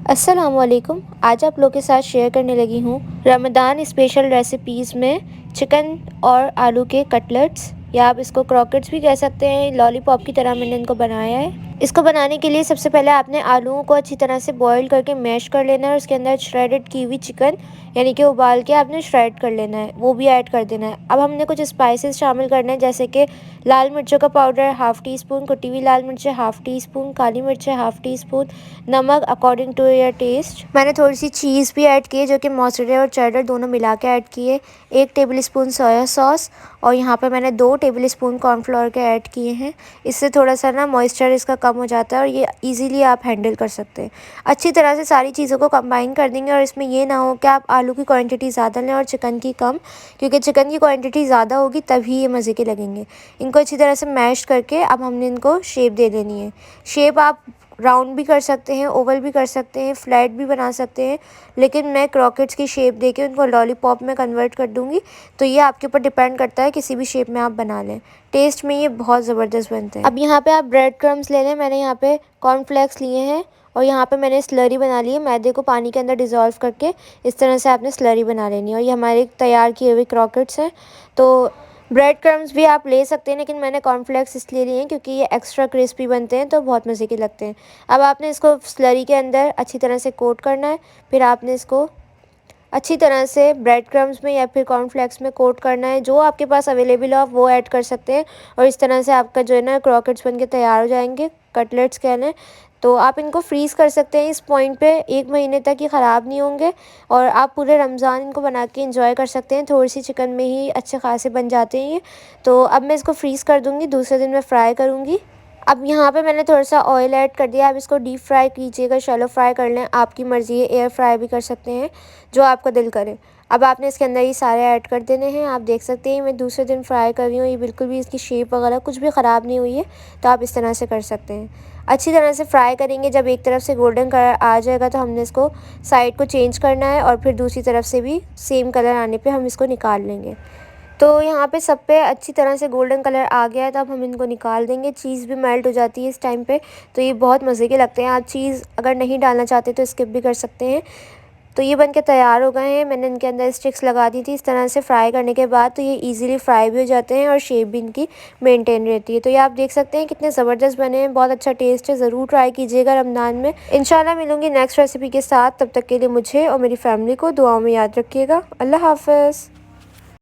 अस्सलामुअलैकुम। आज आप लोग के साथ शेयर करने लगी हूँ रमज़ान स्पेशल रेसिपीज़ में चिकन और आलू के कटलेट्स, या आप इसको क्रॉकेट्स भी कह सकते हैं। लॉलीपॉप की तरह मैंने इनको बनाया है। इसको बनाने के लिए सबसे पहले आपने आलूओं को अच्छी तरह से बॉईल करके मैश कर लेना है और उसके अंदर श्रेडेड की हुई चिकन यानी कि उबाल के आपने श्रेड कर लेना है, वो भी ऐड कर देना है। अब हमने कुछ स्पाइसेस शामिल करने हैं, जैसे कि लाल मिर्चों का पाउडर हाफ़ टी स्पून, कुटी हुई लाल मिर्चें हाफ़ टी स्पून, काली मिर्चें हाफ़ टी स्पून, नमक अकॉर्डिंग टू योर टेस्ट। मैंने थोड़ी सी चीज़ भी ऐड की है, जो कि मोज़रेला और चेडर दोनों मिला के ऐड की है। 1 टेबल स्पून सोया सॉस, और यहाँ पे मैंने 2 टेबल स्पून कॉर्नफ्लोर के ऐड किए हैं। इससे थोड़ा सा ना मॉइस्चर इसका कम हो जाता है और ये इजीली आप हैंडल कर सकते हैं। अच्छी तरह से सारी चीज़ों को कंबाइन कर देंगे, और इसमें ये ना हो कि आप आलू की क्वांटिटी ज़्यादा लें और चिकन की कम, क्योंकि चिकन की क्वांटिटी ज़्यादा होगी तभी ये मज़े के लगेंगे। इनको अच्छी तरह से मैश करके अब हमने इनको शेप दे देनी है। शेप आप राउंड भी कर सकते हैं, ओवल भी कर सकते हैं, फ्लैट भी बना सकते हैं, लेकिन मैं क्रॉकेट्स की शेप देके उनको लॉलीपॉप में कन्वर्ट कर दूंगी। तो ये आपके ऊपर डिपेंड करता है, किसी भी शेप में आप बना लें। टेस्ट में ये बहुत ज़बरदस्त बनते हैं। अब यहाँ पे आप ब्रेड क्रम्स ले लें। मैंने यहाँ पे कॉर्नफ्लेक्स लिए हैं और यहाँ पे मैंने स्लरी बना ली है। मैदे को पानी के अंदर डिज़ोल्व करके इस तरह से आपने स्लरी बना लेनी है, और ये हमारे तैयार किए हुए क्रॉकेट्स हैं। तो ब्रेड क्रम्स भी आप ले सकते हैं, लेकिन मैंने कॉर्नफ्लेक्स इसलिए लिए हैं क्योंकि ये एक्स्ट्रा क्रिस्पी बनते हैं, तो बहुत मज़े के लगते हैं। अब आपने इसको स्लरी के अंदर अच्छी तरह से कोट करना है। फिर आपने इसको अच्छी तरह से ब्रेड क्रम्स में या फिर कॉर्नफ्लेक्स में कोट करना है। जो आपके पास अवेलेबल हो आप वो ऐड कर सकते हैं, और इस तरह से आपका जो है ना क्रॉकेट्स बन के तैयार हो जाएंगे। कटलेट्स कहने तो आप इनको फ्रीज़ कर सकते हैं इस पॉइंट पे, 1 महीने तक ये ख़राब नहीं होंगे, और आप पूरे रमज़ान इनको बना के इंजॉय कर सकते हैं। थोड़ी सी चिकन में ही अच्छे खासे बन जाते हैं ये। तो अब मैं इसको फ्रीज़ कर दूँगी, दूसरे दिन मैं फ्राई करूँगी। अब यहाँ पे मैंने थोड़ा सा ऑयल ऐड कर दिया। आप इसको डीप फ्राई कीजिएगा, शैलो फ्राई कर लें, आपकी मर्ज़ी है। एयर फ्राई भी कर सकते हैं, जो आपका दिल करे। अब आपने इसके अंदर ये सारे ऐड कर देने हैं। आप देख सकते हैं मैं दूसरे दिन फ्राई कर रही हूँ, ये बिल्कुल भी इसकी शेप वगैरह कुछ भी ख़राब नहीं हुई है। तो आप इस तरह से कर सकते हैं। अच्छी तरह से फ्राई करेंगे। जब एक तरफ से गोल्डन कलर आ जाएगा तो हमने इसको साइड को चेंज करना है, और फिर दूसरी तरफ से भी सेम कलर आने पे हम इसको निकाल लेंगे। तो यहाँ पे सब पे अच्छी तरह से गोल्डन कलर आ गया है, तो अब हम इनको निकाल देंगे। चीज़ भी मेल्ट हो जाती है इस टाइम पे, तो ये बहुत मज़े के लगते हैं। आप चीज़ अगर नहीं डालना चाहते तो स्किप भी कर सकते हैं। तो ये बन के तैयार हो गए हैं। मैंने इनके अंदर स्टिक्स लगा दी थी। इस तरह से फ्राई करने के बाद तो ये इजीली फ्राई भी हो जाते हैं और शेप भी इनकी मेंटेन रहती है। तो ये आप देख सकते हैं कितने ज़बरदस्त बने हैं। बहुत अच्छा टेस्ट है, ज़रूर ट्राई कीजिएगा रमज़ान में। इंशाल्लाह मिलूंगी नेक्स्ट रेसिपी के साथ। तब तक के लिए मुझे और मेरी फैमिली को दुआओं में याद रखिएगा। अल्लाह हाफ़िज़।